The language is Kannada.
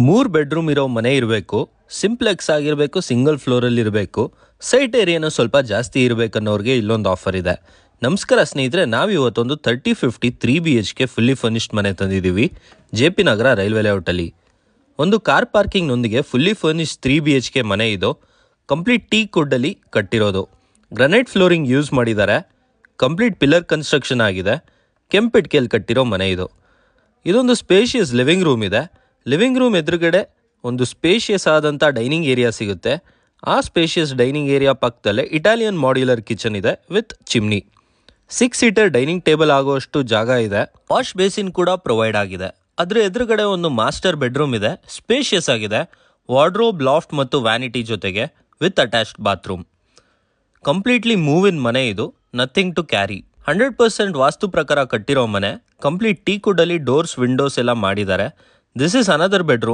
ಮೂರು ಬೆಡ್ರೂಮ್ ಇರೋ ಮನೆ ಇರಬೇಕು, ಸಿಂಪ್ಲೆಕ್ಸ್ ಆಗಿರಬೇಕು, ಸಿಂಗಲ್ ಫ್ಲೋರಲ್ಲಿ ಇರಬೇಕು, ಸೈಟ್ ಏರಿಯಾನು ಸ್ವಲ್ಪ ಜಾಸ್ತಿ ಇರಬೇಕನ್ನೋರಿಗೆ ಇಲ್ಲೊಂದು ಆಫರ್ ಇದೆ. ನಮಸ್ಕಾರ ಸ್ನೇಹಿತರೆ, ನಾವಿವತ್ತೊಂದು 3050 3BHK ಫುಲ್ಲಿ ಫರ್ನಿಶ್ಡ್ ಮನೆ ತಂದಿದ್ದೀವಿ JP ನಗರ ರೈಲ್ವೆ ಲೇಔಟಲ್ಲಿ. ಒಂದು ಕಾರ್ ಪಾರ್ಕಿಂಗ್ನೊಂದಿಗೆ ಫುಲ್ಲಿ ಫರ್ನಿಶ್ಡ್ 3BHK ಮನೆ ಇದು. ಕಂಪ್ಲೀಟ್ ಟೀ ಕುಡ್ಡಲ್ಲಿ ಕಟ್ಟಿರೋದು. ಗ್ರನೈಟ್ ಫ್ಲೋರಿಂಗ್ ಯೂಸ್ ಮಾಡಿದ್ದಾರೆ. ಕಂಪ್ಲೀಟ್ ಪಿಲ್ಲರ್ ಕನ್ಸ್ಟ್ರಕ್ಷನ್ ಆಗಿದೆ. ಕೆಂಪಿಟ್ಕೆಯಲ್ಲಿ ಕಟ್ಟಿರೋ ಮನೆ ಇದು. ಇದೊಂದು ಸ್ಪೇಷಿಯಸ್ ಲಿವಿಂಗ್ ರೂಮ್ ಇದೆ. ಲಿವಿಂಗ್ ರೂಮ್ ಎದುರುಗಡೆ ಒಂದು ಸ್ಪೇಷಿಯಸ್ ಆದಂಥ ಡೈನಿಂಗ್ ಏರಿಯಾ ಸಿಗುತ್ತೆ. ಆ ಸ್ಪೇಷಿಯಸ್ ಡೈನಿಂಗ್ ಏರಿಯಾ ಪಕ್ಕದಲ್ಲೇ ಇಟಾಲಿಯನ್ ಮಾಡ್ಯುಲರ್ ಕಿಚನ್ ಇದೆ with chimney. 6 seater dining table ಆಗುವಷ್ಟು ಜಾಗ ಇದೆ. ವಾಶ್ ಬೇಸಿನ್ ಕೂಡ ಪ್ರೊವೈಡ್ ಆಗಿದೆ. ಅದರ ಎದುರುಗಡೆ ಒಂದು ಮಾಸ್ಟರ್ ಬೆಡ್ರೂಮ್ ಇದೆ. ಸ್ಪೇಷಿಯಸ್ ಆಗಿದೆ. ವಾರ್ಡ್ರೋಬ್, ಲಾಫ್ಟ್ ಮತ್ತು ವ್ಯಾನಿಟಿ ಜೊತೆಗೆ with attached bathroom. Completely move in ಮನೆ ಇದು. Nothing to carry. 100% ವಾಸ್ತು ಪ್ರಕಾರ ಕಟ್ಟಿರೋ ಮನೆ. ಕಂಪ್ಲೀಟ್ ಟೀ ಕುಡ್ಡಲ್ಲಿ ಡೋರ್ಸ್, ವಿಂಡೋಸ್ ಎಲ್ಲ ಮಾಡಿದ್ದಾರೆ. This is another bedroom.